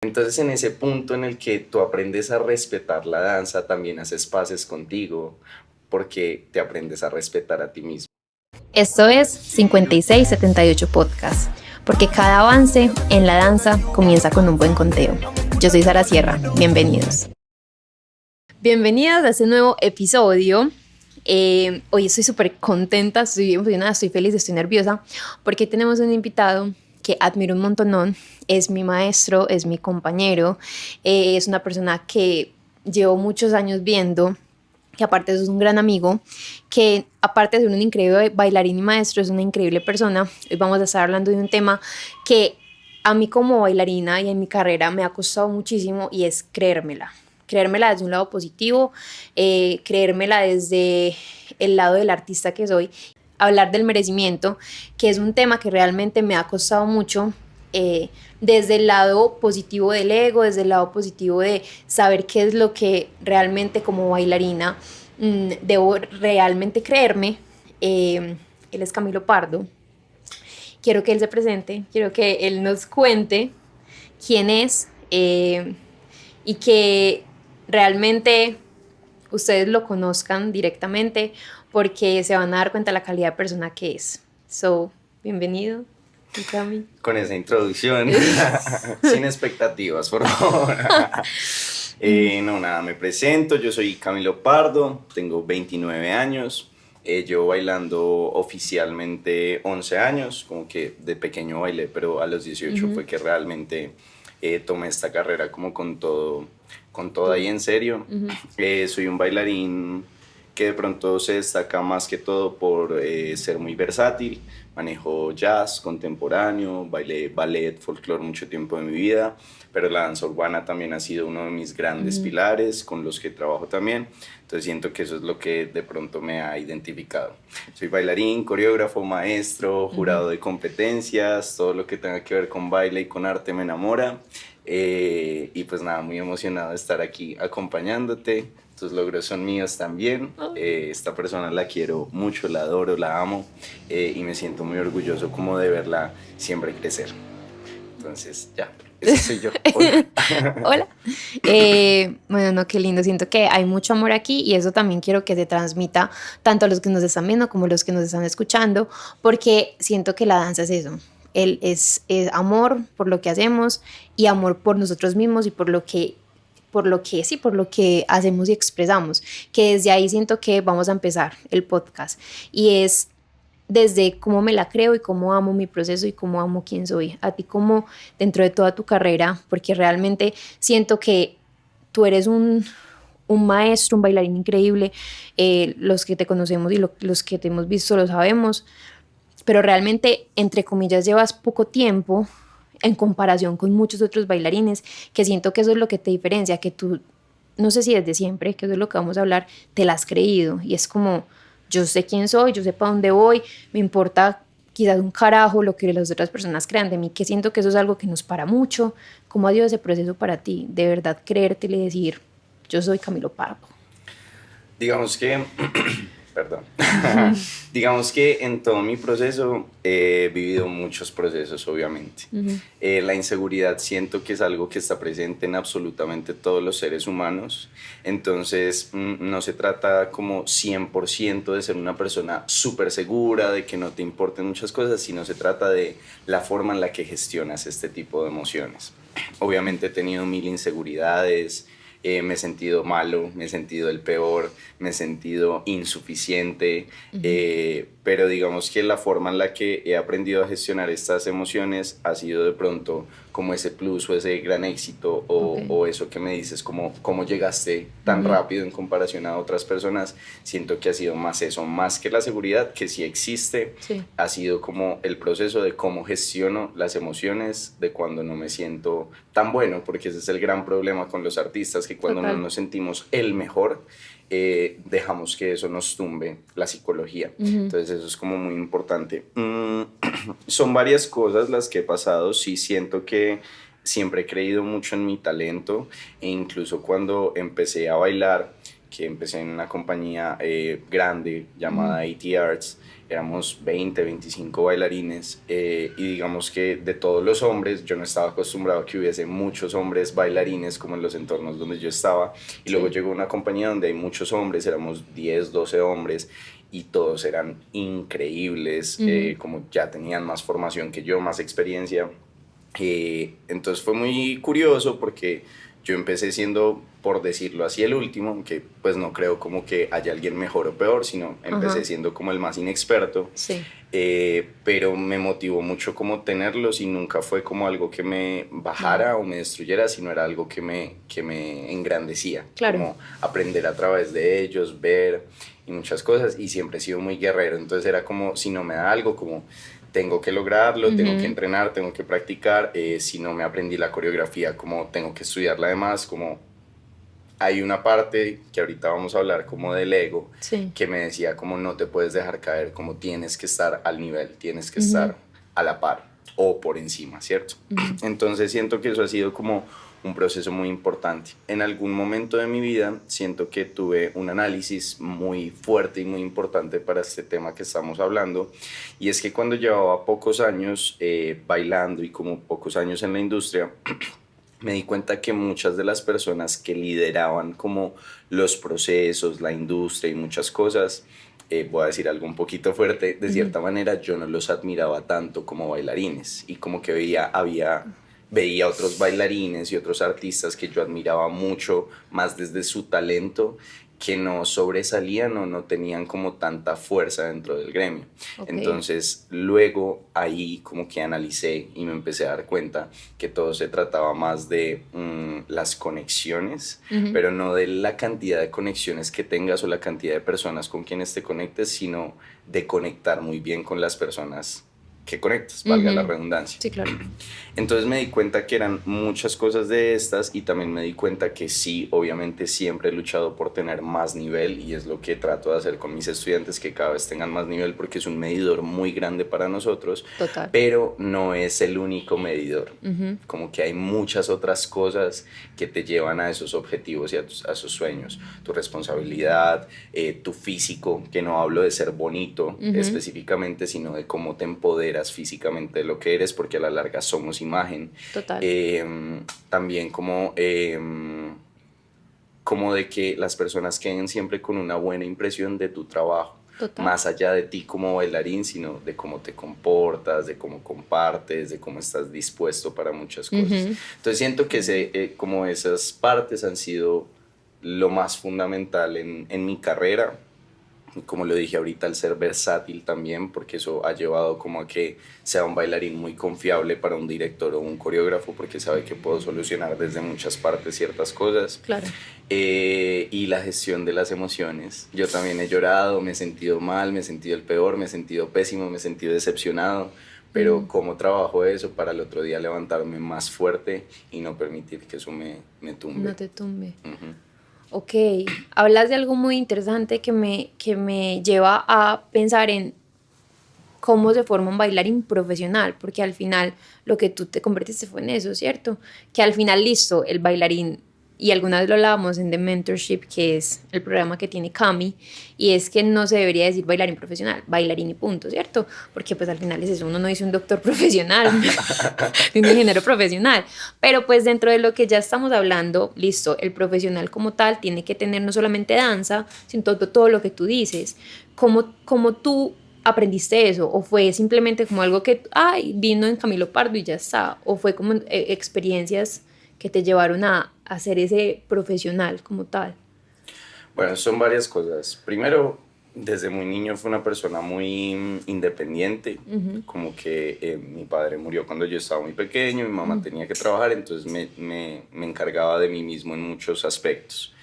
Entonces en ese punto en el que tú aprendes a respetar la danza, también haces paces contigo, porque te aprendes a respetar a ti mismo. Esto es 5678 Podcast, porque cada avance en la danza comienza con un buen conteo. Yo soy Sara Sierra, bienvenidos. Bienvenidas a este nuevo episodio. Hoy estoy súper contenta, estoy emocionada, estoy feliz, estoy nerviosa, porque tenemos un invitado que admiro un montón. Es mi maestro, es mi compañero, es una persona que llevo muchos años viendo, que aparte es un gran amigo, que aparte de ser un increíble bailarín y maestro, es una increíble persona. Hoy vamos a estar hablando de un tema que a mí como bailarina y en mi carrera me ha costado muchísimo, y es creérmela. Creérmela desde un lado positivo, creérmela desde el lado del artista que soy. Hablar del merecimiento, que es un tema que realmente me ha costado mucho, desde el lado positivo del ego, desde el lado positivo de saber qué es lo que realmente como bailarina debo realmente creerme. Él es Camilo Pardo. Quiero que él se presente, quiero que él nos cuente quién es, y que realmente ustedes lo conozcan directamente, porque se van a dar cuenta de la calidad de persona que es. So, bienvenido, Cami. Con esa introducción, sin expectativas, por favor. No, nada, me presento, yo soy Camilo Pardo, tengo 29 años, llevo bailando oficialmente 11 años, como que de pequeño bailé, pero a los 18 fue que realmente tomé esta carrera como con todo ahí en serio. Soy un bailarín que de pronto se destaca más que todo por ser muy versátil. Manejo jazz, contemporáneo, bailé ballet, folclore mucho tiempo de mi vida, pero la danza urbana también ha sido uno de mis grandes pilares con los que trabajo también. Entonces siento que eso es lo que de pronto me ha identificado. Soy bailarín, coreógrafo, maestro, jurado de competencias, todo lo que tenga que ver con baile y con arte me enamora. Y pues nada, muy emocionado de estar aquí acompañándote. Tus logros son míos también. Esta persona la quiero mucho, la adoro, la amo, y me siento muy orgulloso como de verla siempre crecer. Entonces, ya, ese soy yo. Hola. Hola. Bueno, no, qué lindo. Siento que hay mucho amor aquí, y eso también quiero que se transmita tanto a los que nos están viendo como a los que nos están escuchando, porque siento que la danza es eso. Él es amor por lo que hacemos, y amor por nosotros mismos y por lo que hacemos y expresamos, que desde ahí siento que vamos a empezar el podcast, y es desde cómo me la creo y cómo amo mi proceso y cómo amo quién soy. A ti, como dentro de toda tu carrera, porque realmente siento que tú eres un maestro, un bailarín increíble. Los que te conocemos y los que te hemos visto lo sabemos, pero realmente, entre comillas, llevas poco tiempo en comparación con muchos otros bailarines, que siento que eso es lo que te diferencia, que tú, no sé si desde siempre, que eso es lo que vamos a hablar, te la has creído, y es como, yo sé quién soy, yo sé para dónde voy, me importa quizás un carajo lo que las otras personas crean de mí, que siento que eso es algo que nos para mucho. ¿Cómo ha sido ese proceso para ti, de verdad creértelo y decir, yo soy Camilo Pardo? Digamos que, perdón, digamos que en todo mi proceso he vivido muchos procesos, obviamente. La inseguridad siento que es algo que está presente en absolutamente todos los seres humanos. Entonces no se trata como 100% de ser una persona súper segura, de que no te importen muchas cosas, sino se trata de la forma en la que gestionas este tipo de emociones. Obviamente he tenido mil inseguridades. Me he sentido malo, me he sentido el peor, me he sentido insuficiente, pero digamos que la forma en la que he aprendido a gestionar estas emociones ha sido de pronto como ese plus o ese gran éxito o eso que me dices, como cómo llegaste tan rápido en comparación a otras personas. Siento que ha sido más eso, más que la seguridad, que sí existe. Sí. Ha sido como el proceso de cómo gestiono las emociones de cuando no me siento tan bueno, porque ese es el gran problema con los artistas, que cuando no nos sentimos el mejor, dejamos que eso nos tumbe la psicología. Entonces eso es como muy importante. Son varias cosas las que he pasado. Sí, siento que siempre he creído mucho en mi talento, e incluso cuando empecé a bailar, que empecé en una compañía grande llamada AT Arts. Éramos 20, 25 bailarines y digamos que de todos los hombres, yo no estaba acostumbrado a que hubiese muchos hombres bailarines como en los entornos donde yo estaba. Y luego llegó una compañía donde hay muchos hombres, éramos 10, 12 hombres y todos eran increíbles, como ya tenían más formación que yo, más experiencia. Entonces fue muy curioso porque yo empecé siendo, por decirlo así, el último, que pues no creo como que haya alguien mejor o peor, sino empecé siendo como el más inexperto. Sí. Pero me motivó mucho como tenerlos y nunca fue como algo que me bajara o me destruyera, sino era algo que me engrandecía. Claro. Como aprender a través de ellos, ver y muchas cosas, y siempre he sido muy guerrero, entonces era como si no me da algo, como tengo que lograrlo, tengo que entrenar, tengo que practicar, si no me aprendí la coreografía, como tengo que estudiarla además, como hay una parte que ahorita vamos a hablar como del ego, que me decía como no te puedes dejar caer, como tienes que estar al nivel, tienes que estar a la par o por encima, ¿cierto? Entonces siento que eso ha sido como un proceso muy importante. En algún momento de mi vida siento que tuve un análisis muy fuerte y muy importante para este tema que estamos hablando, y es que cuando llevaba pocos años bailando y como pocos años en la industria, me di cuenta que muchas de las personas que lideraban como los procesos, la industria y muchas cosas, voy a decir algo un poquito fuerte, de cierta manera yo no los admiraba tanto como bailarines, y como que veía otros bailarines y otros artistas que yo admiraba mucho más desde su talento, que no sobresalían o no tenían como tanta fuerza dentro del gremio. Entonces luego ahí como que analicé y me empecé a dar cuenta que todo se trataba más de las conexiones, pero no de la cantidad de conexiones que tengas o la cantidad de personas con quienes te conectes, sino de conectar muy bien con las personas que conectas, valga la redundancia. Sí, claro. Entonces me di cuenta que eran muchas cosas de estas, y también me di cuenta que sí, obviamente siempre he luchado por tener más nivel, y es lo que trato de hacer con mis estudiantes, que cada vez tengan más nivel, porque es un medidor muy grande para nosotros. Total. Pero no es el único medidor. Como que hay muchas otras cosas que te llevan a esos objetivos y a esos sueños. Tu responsabilidad, tu físico, que no hablo de ser bonito específicamente, sino de cómo te empoderas físicamente de lo que eres, porque a la larga somos imagen. Total. También como de que las personas queden siempre con una buena impresión de tu trabajo. Total. Más allá de ti como bailarín, sino de cómo te comportas, de cómo compartes, de cómo estás dispuesto para muchas cosas. Entonces siento que como esas partes han sido lo más fundamental en mi carrera. Como lo dije ahorita, el ser versátil también, porque eso ha llevado como a que sea un bailarín muy confiable para un director o un coreógrafo, porque sabe que puedo solucionar desde muchas partes ciertas cosas. Claro. Y la gestión de las emociones. Yo también he llorado, me he sentido mal, me he sentido el peor, me he sentido pésimo, me he sentido decepcionado, pero cómo trabajo eso para el otro día levantarme más fuerte y no permitir que eso me tumbe. No te tumbe. Ok, hablas de algo muy interesante que me lleva a pensar en cómo se forma un bailarín profesional, porque al final lo que tú te convertiste fue en eso, ¿cierto? Que al final, listo, el bailarín, y alguna vez lo hablábamos en The Mentorship, que es el programa que tiene Cami, y es que no se debería decir bailarín profesional, bailarín y punto, ¿cierto? Porque pues al final es eso, uno no dice un doctor profesional, un ingeniero profesional, pero pues dentro de lo que ya estamos hablando, listo, el profesional como tal tiene que tener no solamente danza, sino todo lo que tú dices. ¿Cómo tú aprendiste eso? ¿O fue simplemente como algo que, vino en Camilo Pardo y ya está? ¿O fue como experiencias que te llevaron a ser ese profesional como tal? Bueno, son varias cosas. Primero, desde muy niño fui una persona muy independiente, como que mi padre murió cuando yo estaba muy pequeño, mi mamá tenía que trabajar, entonces me encargaba de mí mismo en muchos aspectos.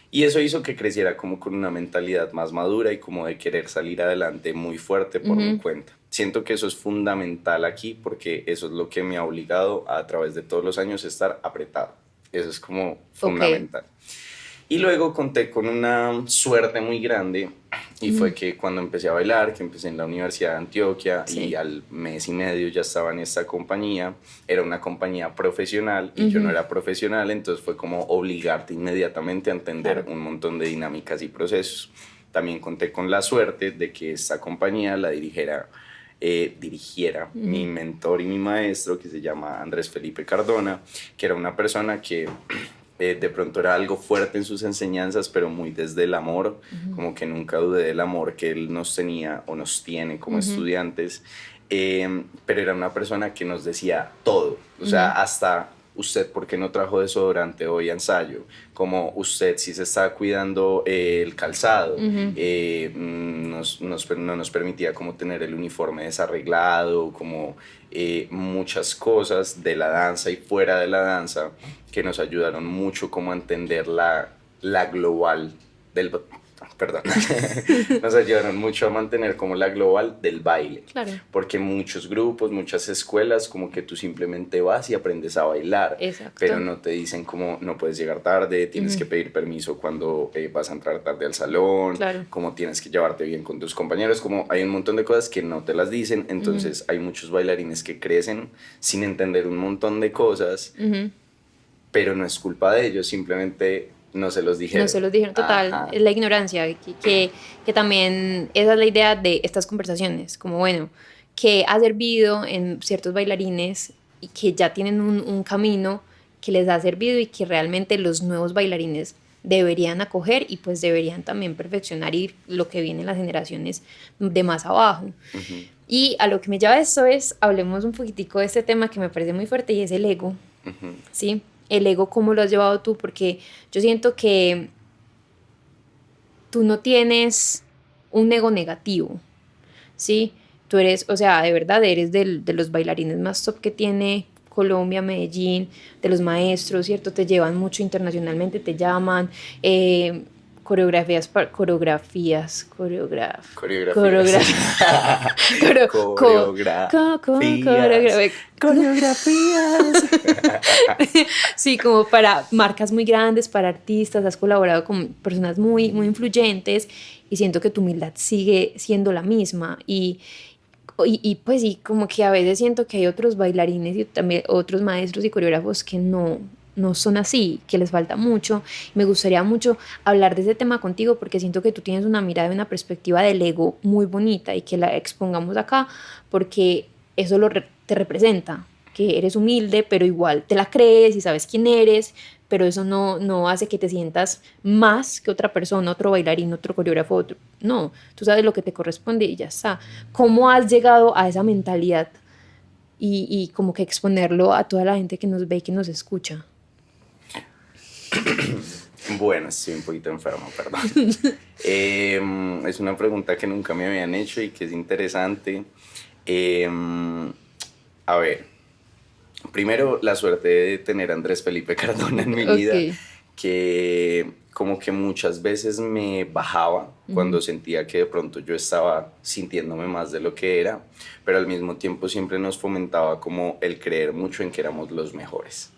Y eso hizo que creciera como con una mentalidad más madura y como de querer salir adelante muy fuerte por mi cuenta. Siento que eso es fundamental aquí, porque eso es lo que me ha obligado a través de todos los años a estar apretado. Eso es como fundamental. Y luego conté con una suerte muy grande, Y fue que cuando empecé a bailar, que empecé en la Universidad de Antioquia Sí. y al mes y medio ya estaba en esta compañía, era una compañía profesional y yo no era profesional, entonces fue como obligarte inmediatamente a entender un montón de dinámicas y procesos. También conté con la suerte de que esta compañía la dirigiera mi mentor y mi maestro, que se llama Andrés Felipe Cardona, que era una persona que de pronto era algo fuerte en sus enseñanzas, pero muy desde el amor, como que nunca dudé del amor que él nos tenía o nos tiene como estudiantes, pero era una persona que nos decía todo, o sea, hasta usted por qué no trajo desodorante hoy a ensayo, como usted si se está cuidando el calzado, no nos permitía como tener el uniforme desarreglado, como muchas cosas de la danza y fuera de la danza que nos ayudaron mucho como a entender la global del... Perdón, nos ayudaron mucho a mantener como la global del baile. Claro. Porque muchos grupos, muchas escuelas, como que tú simplemente vas y aprendes a bailar. Exacto. Pero no te dicen como no puedes llegar tarde, tienes que pedir permiso cuando vas a entrar tarde al salón, Claro. como tienes que llevarte bien con tus compañeros, como hay un montón de cosas que no te las dicen. Entonces hay muchos bailarines que crecen sin entender un montón de cosas, pero no es culpa de ellos, simplemente no se los dijeron. No se los dijeron, total. Ajá. Es la ignorancia, que también esa es la idea de estas conversaciones, como bueno, que ha servido en ciertos bailarines y que ya tienen un camino que les ha servido y que realmente los nuevos bailarines deberían acoger y pues deberían también perfeccionar y lo que viene en las generaciones de más abajo. Y a lo que me lleva esto es, hablemos un poquitico de este tema que me parece muy fuerte y es el ego, ¿sí? El ego, ¿cómo lo has llevado tú? Porque yo siento que tú no tienes un ego negativo, ¿sí? Tú eres, o sea, de verdad eres de los bailarines más top que tiene Colombia, Medellín, de los maestros, ¿cierto? Te llevan mucho internacionalmente, te llaman, coreografías. Sí, como para marcas muy grandes, para artistas, has colaborado con personas muy, muy influyentes y siento que tu humildad sigue siendo la misma y pues sí, como que a veces siento que hay otros bailarines y también otros maestros y coreógrafos que no son así, que les falta mucho. Me gustaría mucho hablar de ese tema contigo porque siento que tú tienes una mirada y una perspectiva del ego muy bonita y que la expongamos acá porque eso te representa, que eres humilde pero igual te la crees y sabes quién eres, pero eso no hace que te sientas más que otra persona, otro bailarín, otro coreógrafo, otro. No, tú sabes lo que te corresponde y ya está. ¿Cómo has llegado a esa mentalidad y como que exponerlo a toda la gente que nos ve y que nos escucha? Bueno, estoy un poquito enfermo, perdón. Es una pregunta que nunca me habían hecho y que es interesante. A ver, primero la suerte de tener a Andrés Felipe Cardona en mi vida, que como que muchas veces me bajaba cuando sentía que de pronto yo estaba sintiéndome más de lo que era, pero al mismo tiempo siempre nos fomentaba como el creer mucho en que éramos los mejores.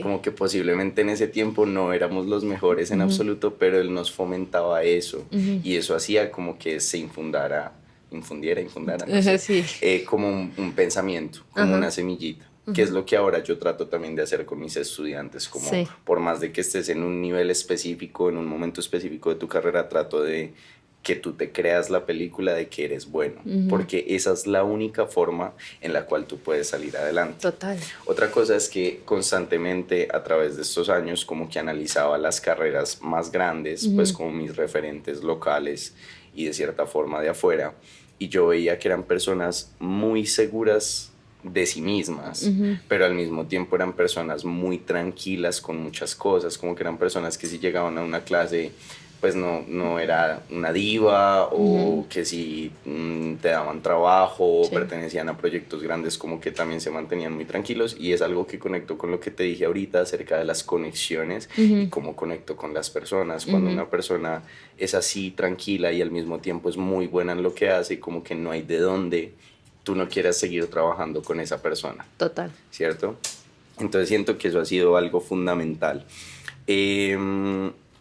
Como que posiblemente en ese tiempo no éramos los mejores en absoluto, pero él nos fomentaba eso y eso hacía como que se infundiera, no sé, sí. Como un pensamiento, como una semillita. Que es lo que ahora yo trato también de hacer con mis estudiantes, como por más de que estés en un nivel específico, en un momento específico de tu carrera, trato de que tú te creas la película de que eres bueno, porque esa es la única forma en la cual tú puedes salir adelante. Total. Otra cosa es que constantemente a través de estos años como que analizaba las carreras más grandes, pues como mis referentes locales y de cierta forma de afuera, y yo veía que eran personas muy seguras de sí mismas, pero al mismo tiempo eran personas muy tranquilas con muchas cosas, como que eran personas que si llegaban a una clase pues no era una diva o que si te daban trabajo o pertenecían a proyectos grandes, como que también se mantenían muy tranquilos, y es algo que conecto con lo que te dije ahorita acerca de las conexiones y cómo conecto con las personas. Cuando una persona es así tranquila y al mismo tiempo es muy buena en lo que hace, como que no hay de dónde tú no quieras seguir trabajando con esa persona. Total. ¿Cierto? Entonces siento que eso ha sido algo fundamental.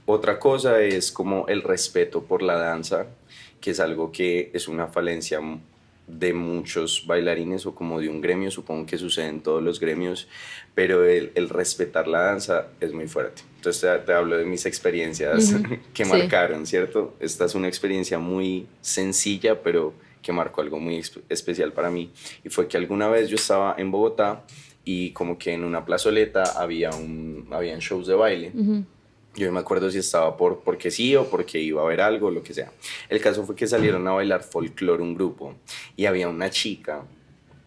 Otra cosa es como el respeto por la danza, que es algo que es una falencia de muchos bailarines o como de un gremio, supongo que sucede en todos los gremios, pero el respetar la danza es muy fuerte. Entonces te hablo de mis experiencias que Sí. marcaron, ¿cierto? Esta es una experiencia muy sencilla, pero que marcó algo muy especial para mí. Y fue que alguna vez yo estaba en Bogotá y como que en una plazoleta habían shows de baile. Yo no me acuerdo si estaba porque sí o porque iba a ver algo, lo que sea. El caso fue que salieron a bailar folclore un grupo y había una chica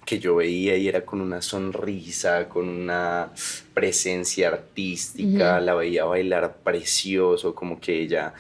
que yo veía y era con una sonrisa, con una presencia artística, la veía bailar precioso, como que ella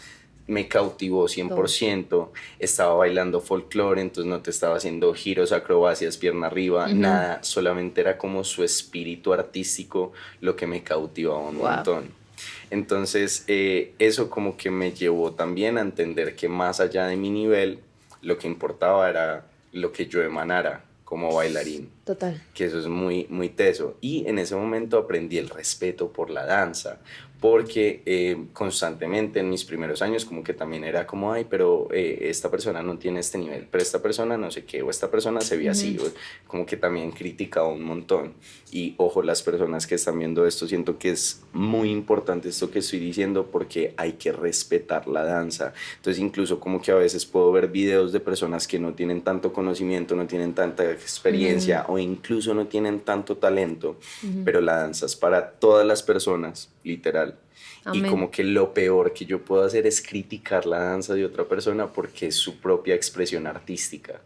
me cautivó 100%, estaba bailando folclore, entonces no te estaba haciendo giros, acrobacias, pierna arriba, nada, solamente era como su espíritu artístico lo que me cautivaba un montón. Entonces eso como que me llevó también a entender que más allá de mi nivel, lo que importaba era lo que yo emanara como bailarín. Total. Que eso es muy, muy teso. Y en ese momento aprendí el respeto por la danza, porque constantemente en mis primeros años como que también era como, ay, pero esta persona no tiene este nivel, pero esta persona no sé qué, o esta persona se ve así, o como que también criticaba un montón. Y ojo, las personas que están viendo esto, siento que es muy importante esto que estoy diciendo porque hay que respetar la danza. Entonces incluso como que a veces puedo ver videos de personas que no tienen tanto conocimiento, no tienen tanta experiencia o incluso no tienen tanto talento, pero la danza es para todas las personas, literal. Amén. Y como que lo peor que yo puedo hacer es criticar la danza de otra persona porque es su propia expresión artística.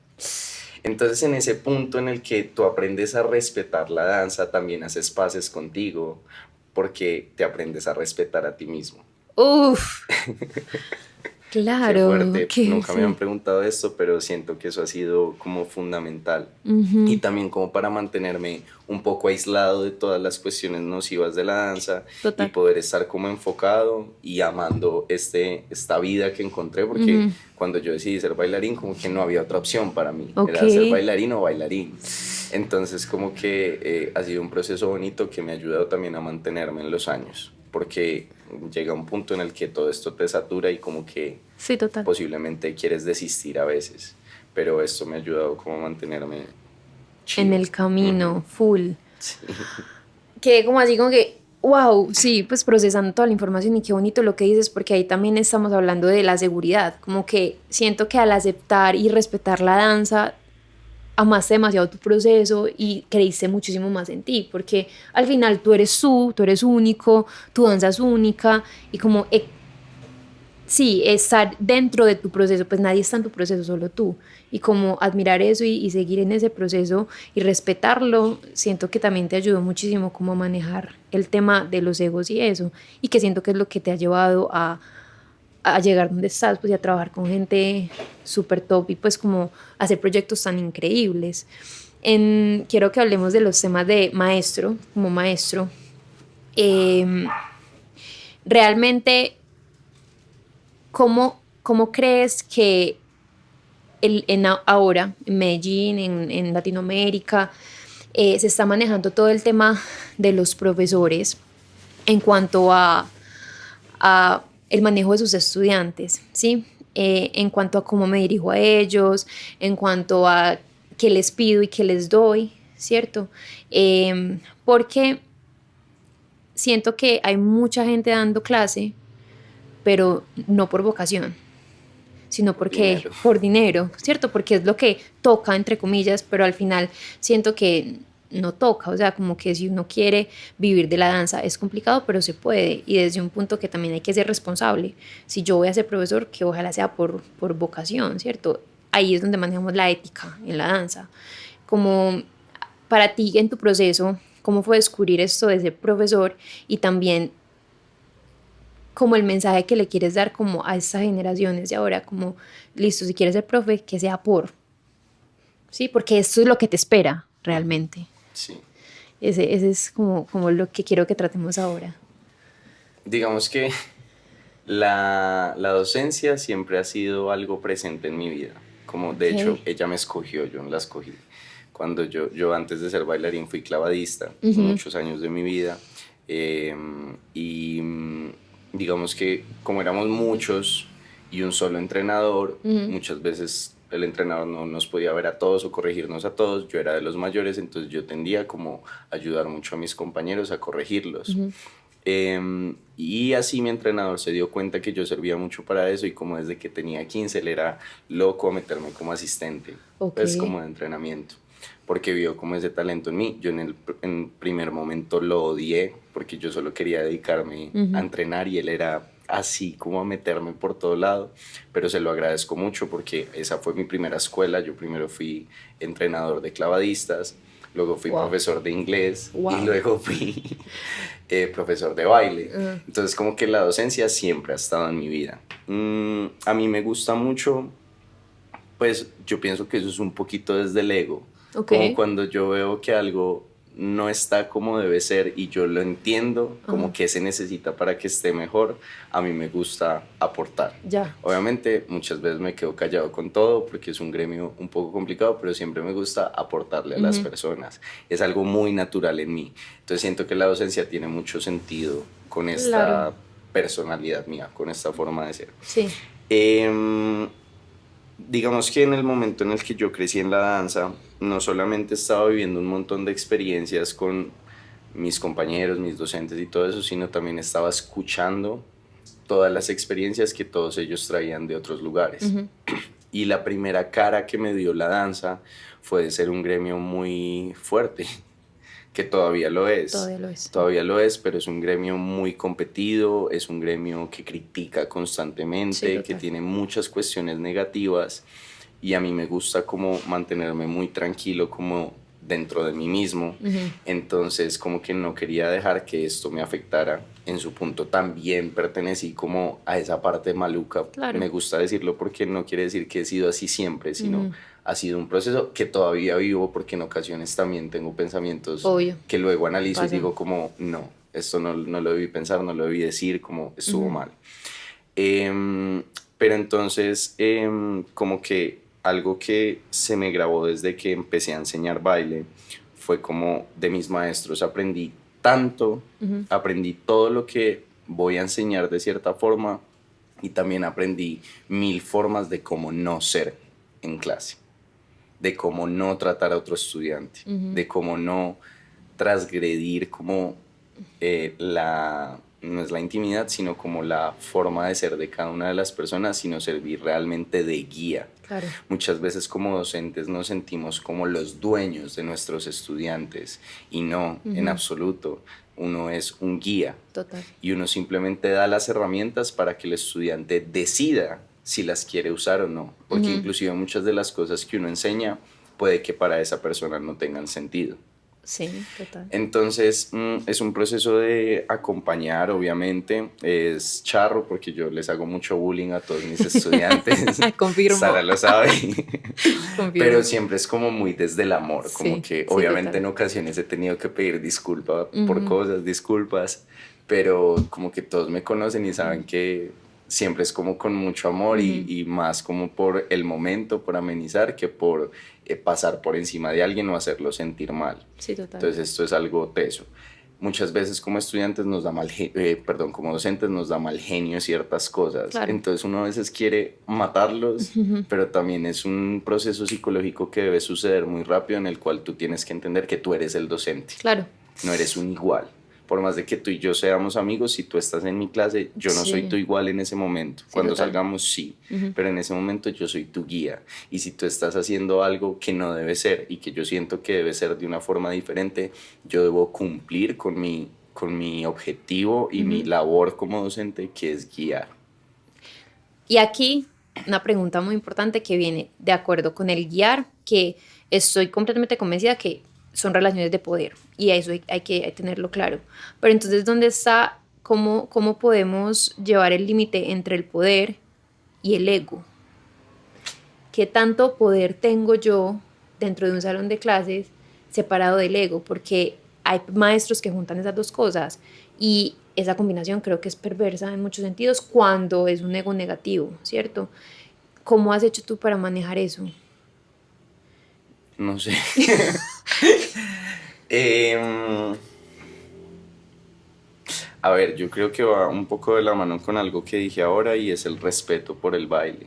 Entonces en ese punto en el que tú aprendes a respetar la danza, también haces paces contigo porque te aprendes a respetar a ti mismo. Uf. Claro. Qué fuerte. Nunca me han preguntado esto, pero siento que eso ha sido como fundamental. Y también como para mantenerme un poco aislado de todas las cuestiones nocivas de la danza. Total. Y poder estar como enfocado y amando esta vida que encontré, porque cuando yo decidí ser bailarín como que no había otra opción para mí. Era ser bailarín o bailarín. Entonces como que ha sido un proceso bonito que me ha ayudado también a mantenerme en los años, porque llega un punto en el que todo esto te satura y como que posiblemente quieres desistir a veces, pero esto me ha ayudado como a mantenerme chido. En el camino, full. Sí. Que como así como que, wow, sí, pues procesando toda la información y qué bonito lo que dices, porque ahí también estamos hablando de la seguridad, como que siento que al aceptar y respetar la danza, amaste demasiado tu proceso y creíste muchísimo más en ti, porque al final tú eres único, tu danza es única y como sí, estar dentro de tu proceso, pues nadie está en tu proceso, solo tú, y como admirar eso y seguir en ese proceso y respetarlo, siento que también te ayudó muchísimo como a manejar el tema de los egos y eso, y que siento que es lo que te ha llevado a llegar donde estás, pues y a trabajar con gente súper top y pues como hacer proyectos tan increíbles. Quiero que hablemos de los temas de maestro, como maestro. Realmente, ¿cómo crees que ahora en Medellín, en Latinoamérica, se está manejando todo el tema de los profesores en cuanto a el manejo de sus estudiantes, ¿sí? En cuanto a cómo me dirijo a ellos, en cuanto a qué les pido y qué les doy, ¿cierto? Porque siento que hay mucha gente dando clase, pero no por vocación, sino porque por dinero, ¿cierto? Porque es lo que toca, entre comillas, pero al final siento que no toca, o sea, como que si uno quiere vivir de la danza es complicado, pero se puede, y desde un punto que también hay que ser responsable. Si yo voy a ser profesor, que ojalá sea por vocación, ¿cierto? Ahí es donde manejamos la ética en la danza. Como para ti en tu proceso, ¿cómo fue descubrir esto de ser profesor y también como el mensaje que le quieres dar como a estas generaciones de ahora, como, listo, si quieres ser profe, que sea por, ¿sí? Porque esto es lo que te espera realmente. Sí. Ese es como lo que quiero que tratemos ahora. Digamos que la docencia siempre ha sido algo presente en mi vida. Como de hecho, ella me escogió, yo no la escogí. Cuando yo antes de ser bailarín fui clavadista, muchos años de mi vida. Y digamos que como éramos muchos y un solo entrenador. Muchas veces el entrenador no nos podía ver a todos o corregirnos a todos. Yo era de los mayores, entonces yo tendía como a ayudar mucho a mis compañeros a corregirlos. Y así mi entrenador se dio cuenta que yo servía mucho para eso, y como desde que tenía 15 él era loco a meterme como asistente, pues como de entrenamiento, porque vio como ese talento en mí. Yo en primer momento lo odié porque yo solo quería dedicarme a entrenar y él era así como a meterme por todo lado, pero se lo agradezco mucho porque esa fue mi primera escuela. Yo primero fui entrenador de clavadistas, luego fui profesor de inglés y luego fui profesor de baile. Entonces como que la docencia siempre ha estado en mi vida. A mí me gusta mucho, pues yo pienso que eso es un poquito desde el ego. Como cuando yo veo que algo no está como debe ser y yo lo entiendo, como que se necesita para que esté mejor, a mí me gusta aportar. Obviamente muchas veces me quedo callado con todo porque es un gremio un poco complicado, pero siempre me gusta aportarle a las personas. Es algo muy natural en mí. Entonces siento que la docencia tiene mucho sentido con esta personalidad mía, con esta forma de ser. Sí. Digamos que en el momento en el que yo crecí en la danza, no solamente estaba viviendo un montón de experiencias con mis compañeros, mis docentes y todo eso, sino también estaba escuchando todas las experiencias que todos ellos traían de otros lugares. Y la primera cara que me dio la danza fue de ser un gremio muy fuerte, que todavía lo es. Todavía lo es, pero es un gremio muy competido, es un gremio que critica constantemente, que tiene muchas cuestiones negativas, y a mí me gusta como mantenerme muy tranquilo como dentro de mí mismo. Entonces como que no quería dejar que esto me afectara. En su punto también pertenecí como a esa parte maluca. Me gusta decirlo porque no quiere decir que he sido así siempre, sino ha sido un proceso que todavía vivo, porque en ocasiones también tengo pensamientos que luego analizo y digo como no, esto no lo debí pensar, no lo debí decir, como estuvo mal. Pero entonces como que algo que se me grabó desde que empecé a enseñar baile fue como de mis maestros aprendí tanto, aprendí todo lo que voy a enseñar de cierta forma, y también aprendí 1000 formas de cómo no ser en clase, de cómo no tratar a otro estudiante, de cómo no transgredir como no es la intimidad, sino como la forma de ser de cada una de las personas, sino servir realmente de guía. Muchas veces como docentes nos sentimos como los dueños de nuestros estudiantes, y no, en absoluto. Uno es un guía. Y uno simplemente da las herramientas para que el estudiante decida si las quiere usar o no, porque inclusive muchas de las cosas que uno enseña puede que para esa persona no tengan sentido. Sí, total. Entonces es un proceso de acompañar, obviamente. Es charro porque yo les hago mucho bullying a todos mis estudiantes. Confirmo. Sara lo sabe. Pero siempre es como muy desde el amor, como que obviamente en ocasiones he tenido que pedir disculpas por cosas, disculpas, pero como que todos me conocen y saben que siempre es como con mucho amor y más como por el momento, por amenizar, que por pasar por encima de alguien o hacerlo sentir mal. Entonces esto es algo teso. Muchas veces como estudiantes nos da como docentes nos da mal genio ciertas cosas. Entonces uno a veces quiere matarlos, pero también es un proceso psicológico que debe suceder muy rápido, en el cual tú tienes que entender que tú eres el docente. No eres un igual. Por más de que tú y yo seamos amigos, si tú estás en mi clase, yo no soy tu igual en ese momento. Cuando salgamos, sí, pero en ese momento yo soy tu guía. Y si tú estás haciendo algo que no debe ser y que yo siento que debe ser de una forma diferente, yo debo cumplir con mi objetivo y mi labor como docente, que es guiar. Y aquí una pregunta muy importante que viene de acuerdo con el guiar, que estoy completamente convencida que son relaciones de poder, y eso hay que tenerlo claro. Pero entonces, ¿dónde está, cómo podemos llevar el límite entre el poder y el ego? ¿Qué tanto poder tengo yo dentro de un salón de clases separado del ego? Porque hay maestros que juntan esas dos cosas, y esa combinación creo que es perversa en muchos sentidos cuando es un ego negativo, ¿cierto? ¿Cómo has hecho tú para manejar eso? No sé. A ver, yo creo que va un poco de la mano con algo que dije ahora y es el respeto por el baile.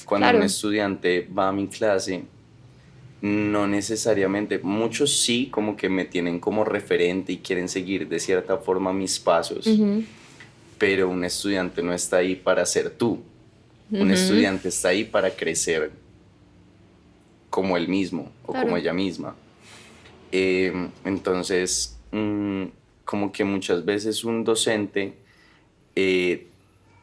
Cuando un Claro. estudiante va a mi clase, no necesariamente, muchos sí como que me tienen como referente y quieren seguir de cierta forma mis pasos, Ujú, pero un estudiante no está ahí para ser tú. Un ujú, estudiante está ahí para crecer como él mismo o como claro. ella misma. Entonces, como que muchas veces un docente eh,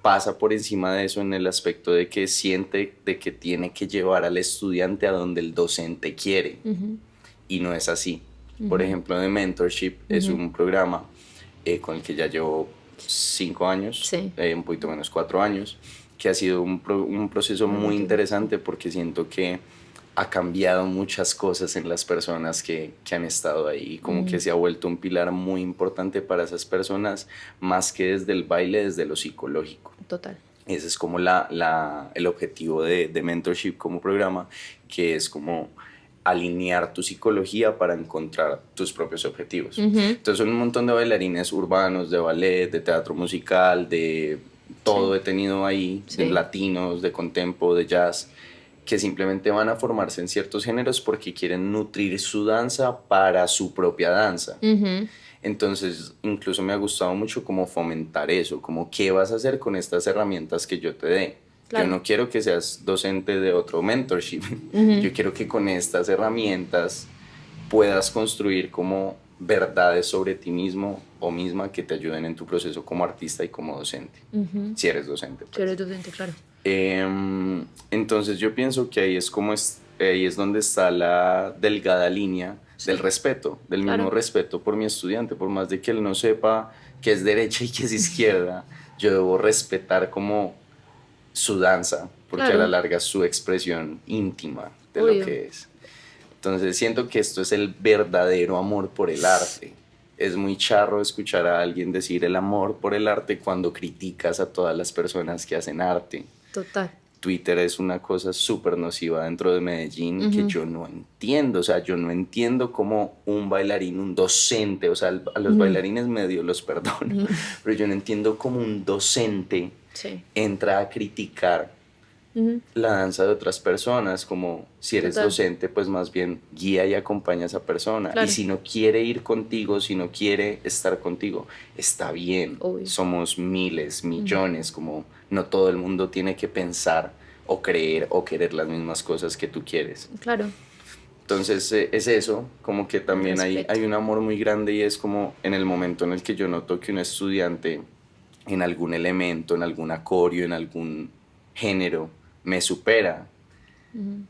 pasa por encima de eso en el aspecto de que siente de que tiene que llevar al estudiante a donde el docente quiere, Ujú, y no es así. Por ujú, ejemplo, The Mentorship es ujú. un programa con el que ya llevo 5 años, Sí. un poquito menos 4 años, que ha sido un proceso Al mismo muy tiempo. interesante porque siento que ha cambiado muchas cosas en las personas que han estado ahí, como que Ujú, se ha vuelto un pilar muy importante para esas personas, más que desde el baile, desde lo psicológico. total. Ese es como el objetivo de Mentorship como programa, que es como alinear tu psicología para encontrar tus propios objetivos. Ujú, Entonces son un montón de bailarines urbanos, de ballet, de teatro musical, de sí, todo he tenido ahí, de sí. latinos, de contempo, de jazz, que simplemente van a formarse en ciertos géneros porque quieren nutrir su danza para su propia danza. Ujú, Entonces, incluso me ha gustado mucho como fomentar eso, como qué vas a hacer con estas herramientas que yo te dé. Yo claro. no quiero que seas docente de otro mentorship, Ujú, yo quiero que con estas herramientas puedas construir como verdades sobre ti mismo o misma que te ayuden en tu proceso como artista y como docente, ujú. si eres docente, Tú eres pues. docente, claro. Entonces yo pienso que ahí es donde está la delgada línea del Sí, respeto, del mismo claro. respeto por mi estudiante, por más de que él no sepa qué es derecha y qué es izquierda, yo debo respetar como su danza, porque a la Claro, larga es su expresión íntima de lo obvio. que es. Entonces siento que esto es el verdadero amor por el arte. Es muy charro escuchar a alguien decir el amor por el arte cuando criticas a todas las personas que hacen arte. Total. Twitter es una cosa súper nociva dentro de Medellín que Ujú, yo no entiendo. O sea, yo no entiendo cómo un bailarín, un docente, o sea, a los ujú, bailarines medio los perdono, ujú. pero yo no entiendo cómo un docente Sí. entra a criticar Ujú, la danza de otras personas, como si eres total. docente, pues más bien guía y acompaña a esa persona. Y Claro, si no quiere ir contigo, si no quiere estar contigo, está bien. obvio. Somos miles, Ujú, millones, como no todo el mundo tiene que pensar o creer o querer las mismas cosas que tú quieres. claro, Entonces es eso, como que el también respeto. hay un amor muy grande y es como en el momento en el que yo noto que un estudiante en algún elemento, en algún acorio, en algún género, me supera, Ujú,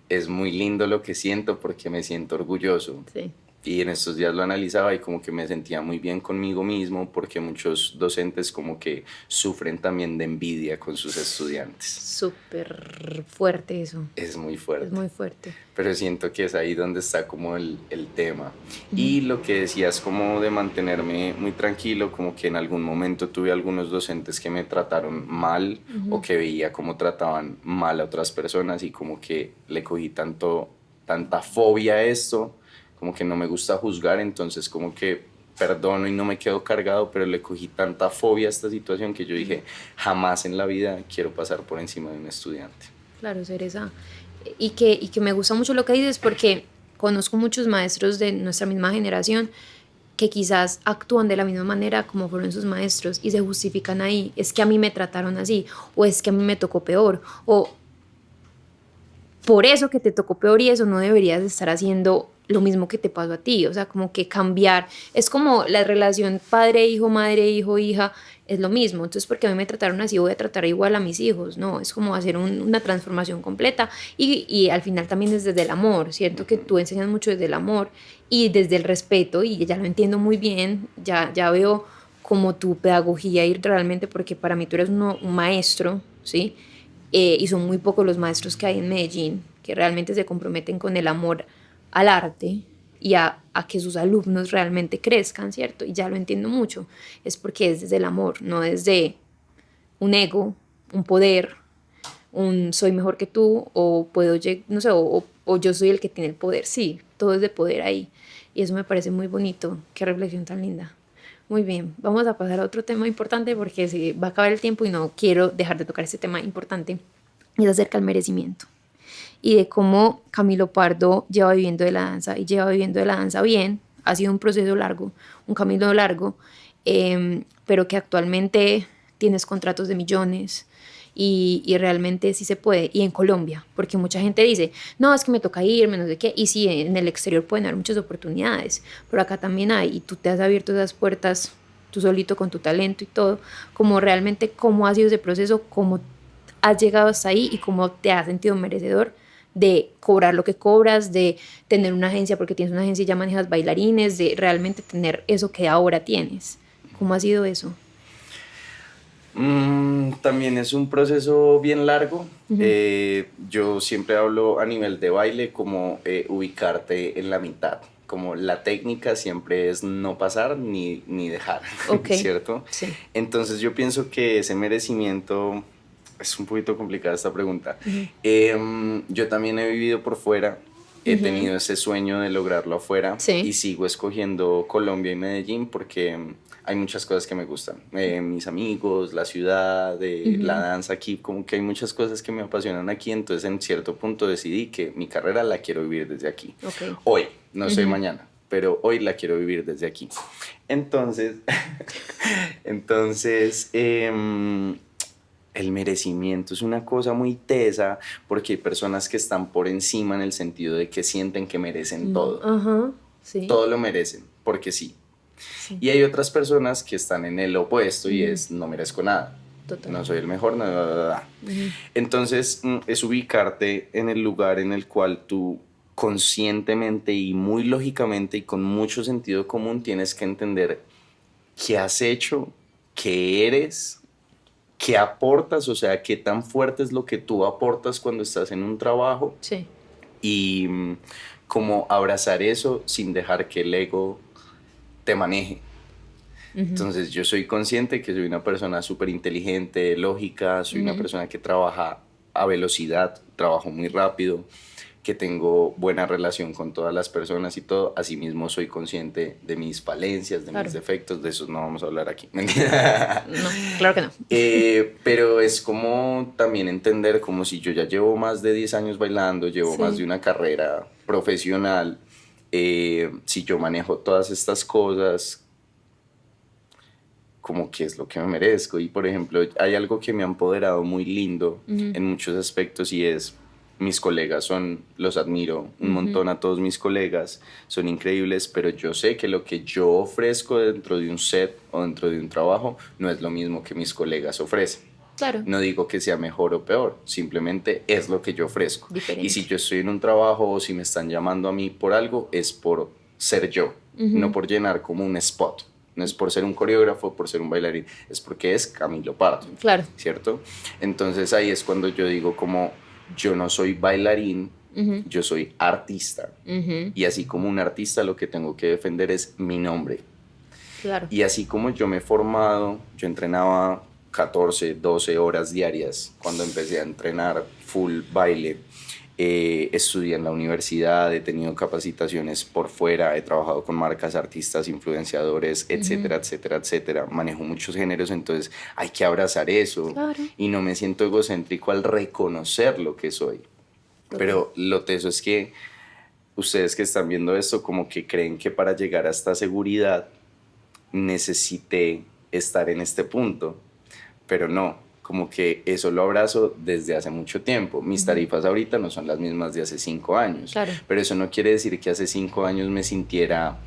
es muy lindo lo que siento porque me siento orgulloso. sí. Y en estos días lo analizaba y como que me sentía muy bien conmigo mismo porque muchos docentes como que sufren también de envidia con sus estudiantes. Súper fuerte eso. Es muy Es fuerte. muy fuerte. Pero siento que es ahí donde está como el tema. Ujú, Y lo que decías como de mantenerme muy tranquilo, como que en algún momento tuve algunos docentes que me trataron mal o ujú. que veía cómo trataban mal a otras personas y como que le cogí tanta fobia a esto, como que no me gusta juzgar, entonces como que perdono y no me quedo cargado, pero le cogí tanta fobia a esta situación que yo dije, jamás en la vida quiero pasar por encima de un estudiante. Claro, Cereza. Y que me gusta mucho lo que dices porque conozco muchos maestros de nuestra misma generación que quizás actúan de la misma manera como fueron sus maestros y se justifican ahí. Es que a mí me trataron así, o es que a mí me tocó peor, o por eso que te tocó peor y eso no deberías estar haciendo lo mismo que te pasó a ti, o sea, como que cambiar, es como la relación padre-hijo, madre-hijo, hija, es lo mismo, entonces porque a mí me trataron así voy a tratar igual a mis hijos, no, es como hacer una transformación completa y al final también es desde el amor, siento que tú enseñas mucho desde el amor y desde el respeto y ya lo entiendo muy bien, ya veo como tu pedagogía y realmente porque para mí tú eres un maestro, ¿sí? Y son muy pocos los maestros que hay en Medellín que realmente se comprometen con el amor al arte y a que sus alumnos realmente crezcan, ¿cierto? Y ya lo entiendo mucho, es porque es desde el amor, no desde un ego, un poder, un soy mejor que tú o puedo, no sé, o yo soy el que tiene el poder, sí, todo es de poder ahí. Y eso me parece muy bonito, qué reflexión tan linda. Muy bien, vamos a pasar a otro tema importante porque se va a acabar el tiempo y no quiero dejar de tocar este tema importante. Y es acerca del merecimiento y de cómo Camilo Pardo lleva viviendo de la danza y lleva viviendo de la danza bien. Ha sido un proceso largo, un camino largo, pero que actualmente tienes contratos de millones y realmente sí se puede. Y en Colombia, porque mucha gente dice, no, es que me toca irme, no sé qué, y sí, en el exterior pueden haber muchas oportunidades, pero acá también hay, y tú te has abierto esas puertas tú solito con tu talento y todo, como realmente cómo ha sido ese proceso, cómo has llegado hasta ahí y cómo te has sentido merecedor de cobrar lo que cobras, de tener una agencia porque tienes una agencia y ya manejas bailarines, de realmente tener eso que ahora tienes. ¿Cómo ha sido eso? También es un proceso bien largo. Uh-huh. Yo siempre hablo a nivel de baile como ubicarte en la mitad. Como la técnica siempre es no pasar ni dejar, Okay. ¿cierto? Sí. Entonces yo pienso que ese merecimiento, es un poquito complicada esta pregunta. Yo también he vivido por fuera, he tenido ese sueño de lograrlo afuera y sigo escogiendo Colombia y Medellín porque hay muchas cosas que me gustan. Mis amigos, la ciudad, la danza aquí, como que hay muchas cosas que me apasionan aquí, entonces en cierto punto decidí que mi carrera la quiero vivir desde aquí. Okay. Hoy, no sé mañana, pero hoy la quiero vivir desde aquí. Entonces, el merecimiento es una cosa muy tesa porque hay personas que están por encima en el sentido de que sienten que merecen todo. Sí. Todo lo merecen, porque sí. Y hay otras personas que están en el opuesto y es no merezco nada. Total. No soy el mejor, nada. Entonces es ubicarte en el lugar en el cual tú conscientemente y muy lógicamente y con mucho sentido común tienes que entender qué has hecho, qué eres, qué aportas, o sea, qué tan fuerte es lo que tú aportas cuando estás en un trabajo. Sí. Y cómo abrazar eso sin dejar que el ego te maneje. Entonces yo soy consciente que soy una persona súper inteligente, lógica, soy una persona que trabaja a velocidad, trabajo muy rápido, que tengo buena relación con todas las personas y todo. Asimismo soy consciente de mis falencias, de mis defectos, de esos no vamos a hablar aquí. No, claro que no. Pero es como también entender como si yo ya llevo más de 10 años bailando, llevo más de una carrera profesional, si yo manejo todas estas cosas, como qué es lo que me merezco. Y por ejemplo, hay algo que me ha empoderado muy lindo en muchos aspectos y es mis colegas los admiro un montón a todos mis colegas, son increíbles, pero yo sé que lo que yo ofrezco dentro de un set o dentro de un trabajo no es lo mismo que mis colegas ofrecen. Claro. No digo que sea mejor o peor, simplemente es lo que yo ofrezco. Diferente. Y si yo estoy en un trabajo o si me están llamando a mí por algo, es por ser yo, no por llenar como un spot. No es por ser un coreógrafo, por ser un bailarín, es porque es Camilo Pardo. Claro. ¿Cierto? Entonces ahí es cuando yo digo como yo no soy bailarín, yo soy artista. Y así como un artista lo que tengo que defender es mi nombre. Claro. Y así como yo me he formado, yo entrenaba 14, 12 horas diarias cuando empecé a entrenar full baile. Estudié en la universidad, he tenido capacitaciones por fuera, he trabajado con marcas, artistas, influenciadores, etcétera, etcétera, etcétera. Manejo muchos géneros, entonces hay que abrazar eso. Claro. Y no me siento egocéntrico al reconocer lo que soy. Pero lo teso es que ustedes que están viendo esto como que creen que para llegar a esta seguridad necesité estar en este punto, pero no. Como que eso lo abrazo desde hace mucho tiempo. Mis tarifas ahorita no son las mismas de hace 5 años. Claro. Pero eso no quiere decir que hace 5 años me sintiera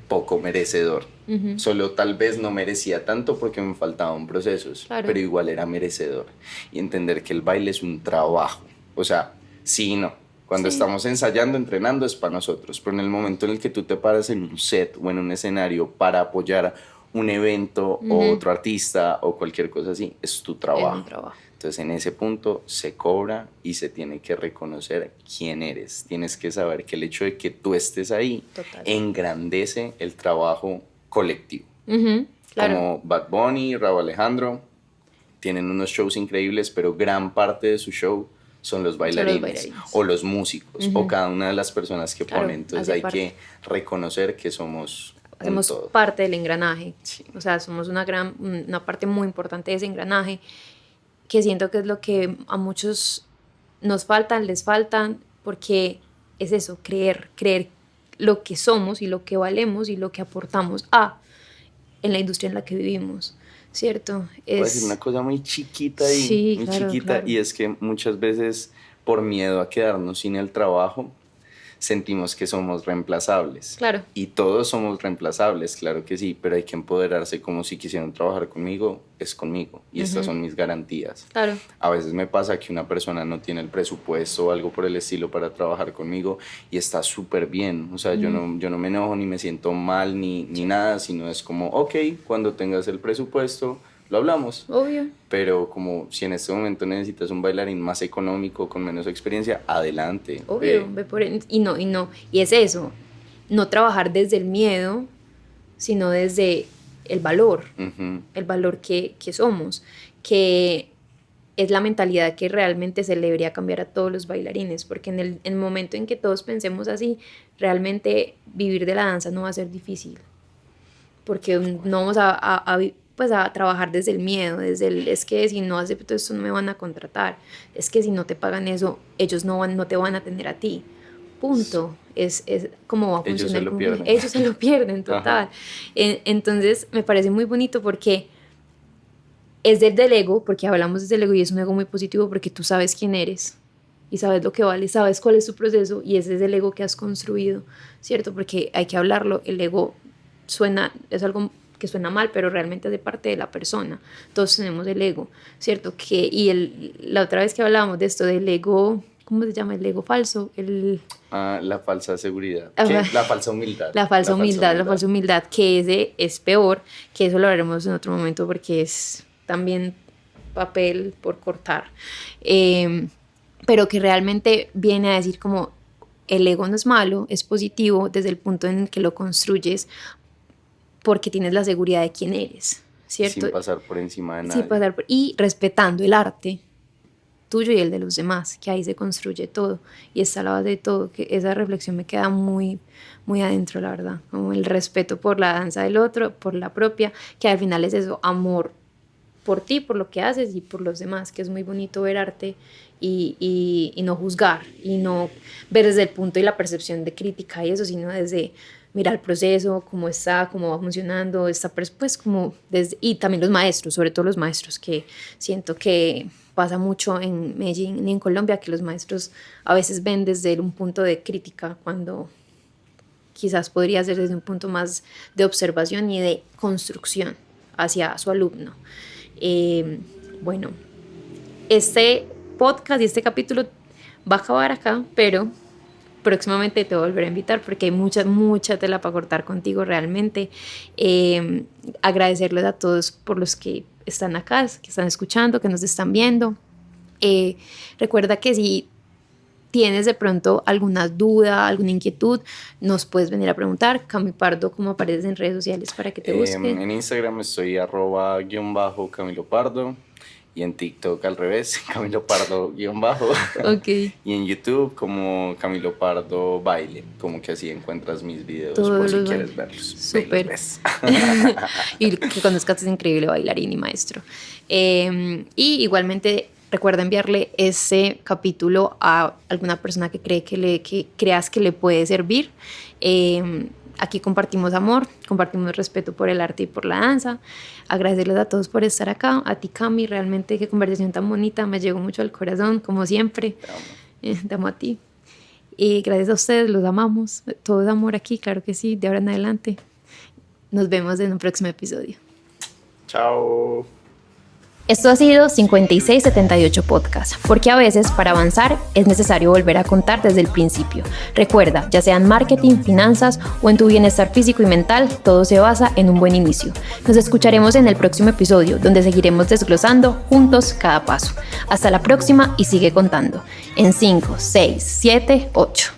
poco merecedor. Solo tal vez no merecía tanto porque me faltaban procesos. Claro. Pero igual era merecedor. Y entender que el baile es un trabajo. O sea, sí y no. Cuando estamos ensayando, entrenando, es para nosotros. Pero en el momento en el que tú te paras en un set o en un escenario para apoyar un evento o otro artista o cualquier cosa así, es tu trabajo. Es un trabajo. Entonces en ese punto se cobra y se tiene que reconocer quién eres. Tienes que saber que el hecho de que tú estés ahí engrandece el trabajo colectivo. Claro. Como Bad Bunny, Rauw Alejandro, tienen unos shows increíbles, pero gran parte de su show son los bailarines o los músicos o cada una de las personas que ponen. Entonces hay que reconocer que somos hacemos parte del engranaje. Sí. O sea, somos una parte muy importante de ese engranaje, que siento que es lo que a muchos les faltan, porque es eso, creer lo que somos y lo que valemos y lo que aportamos en la industria en la que vivimos, ¿cierto? Voy a decir una cosa muy chiquita y es que muchas veces por miedo a quedarnos sin el trabajo sentimos que somos reemplazables. Claro. Y todos somos reemplazables, claro que sí, pero hay que empoderarse como si quisieran trabajar conmigo, es conmigo. Y estas son mis garantías. Claro. A veces me pasa que una persona no tiene el presupuesto o algo por el estilo para trabajar conmigo y está súper bien. O sea, yo no me enojo ni me siento mal ni nada, sino es como, ok, cuando tengas el presupuesto, lo hablamos. Obvio. Pero como si en este momento necesitas un bailarín más económico, con menos experiencia, adelante. Obvio, ve por él. Y es eso, no trabajar desde el miedo, sino desde el valor, el valor que somos, que es la mentalidad que realmente se le debería cambiar a todos los bailarines, porque en el momento en que todos pensemos así, realmente vivir de la danza no va a ser difícil, porque no vamos a trabajar desde el miedo, es que si no acepto esto no me van a contratar, es que si no te pagan eso, ellos no te van a atender a ti, punto. Es como va a funcionar. Ellos se lo pierden, total. Entonces me parece muy bonito porque es del ego, porque hablamos del ego y es un ego muy positivo porque tú sabes quién eres y sabes lo que vale, sabes cuál es tu proceso y ese es el ego que has construido, ¿cierto? Porque hay que hablarlo, el ego es algo que suena mal, pero realmente es de parte de la persona. Todos tenemos el ego, ¿cierto? La otra vez que hablábamos de esto del ego, ¿cómo se llama? El ego falso. La falsa seguridad. La falsa humildad. La falsa humildad, que ese es peor, que eso lo haremos en otro momento porque es también papel por cortar. Pero que realmente viene a decir como el ego no es malo, es positivo desde el punto en el que lo construyes porque tienes la seguridad de quién eres, ¿cierto? Sin pasar por encima de nadie. Y respetando el arte tuyo y el de los demás, que ahí se construye todo y está a la base de todo, que esa reflexión me queda muy, muy adentro, la verdad, como el respeto por la danza del otro, por la propia, que al final es eso, amor por ti, por lo que haces y por los demás, que es muy bonito ver arte y no juzgar y no ver desde el punto y la percepción de crítica y eso, sino desde mira el proceso, cómo está, cómo va funcionando, pues como y también los maestros, sobre todo los maestros, que siento que pasa mucho en Medellín y en Colombia, que los maestros a veces ven desde un punto de crítica cuando quizás podría ser desde un punto más de observación y de construcción hacia su alumno. Bueno, este podcast y este capítulo va a acabar acá, pero próximamente te voy a volver a invitar porque hay mucha tela para cortar contigo realmente. Agradecerles a todos por los que están acá, que están escuchando, que nos están viendo. Recuerda que si tienes de pronto alguna duda, alguna inquietud, nos puedes venir a preguntar. Cami Pardo, ¿cómo apareces en redes sociales para que te busquen? En Instagram estoy @_Camilo Pardo. Y en TikTok al revés, Camilo Pardo _ Okay. Y en YouTube como Camilo Pardo Baile, como que así encuentras mis videos todos por si quieres verlos. Súper. Y que conozcas ese increíble bailarín y maestro. Y igualmente recuerda enviarle ese capítulo a alguna persona que creas que le puede servir. Aquí compartimos amor, compartimos respeto por el arte y por la danza. Agradecerles a todos por estar acá. A ti, Cami, realmente qué conversación tan bonita. Me llegó mucho al corazón, como siempre. Te amo a ti. Y gracias a ustedes, los amamos. Todo es amor aquí, claro que sí, de ahora en adelante. Nos vemos en un próximo episodio. Chao. Esto ha sido 5678 Podcast, porque a veces para avanzar es necesario volver a contar desde el principio. Recuerda, ya sea en marketing, finanzas o en tu bienestar físico y mental, todo se basa en un buen inicio. Nos escucharemos en el próximo episodio, donde seguiremos desglosando juntos cada paso. Hasta la próxima y sigue contando. En 5, 6, 7, 8.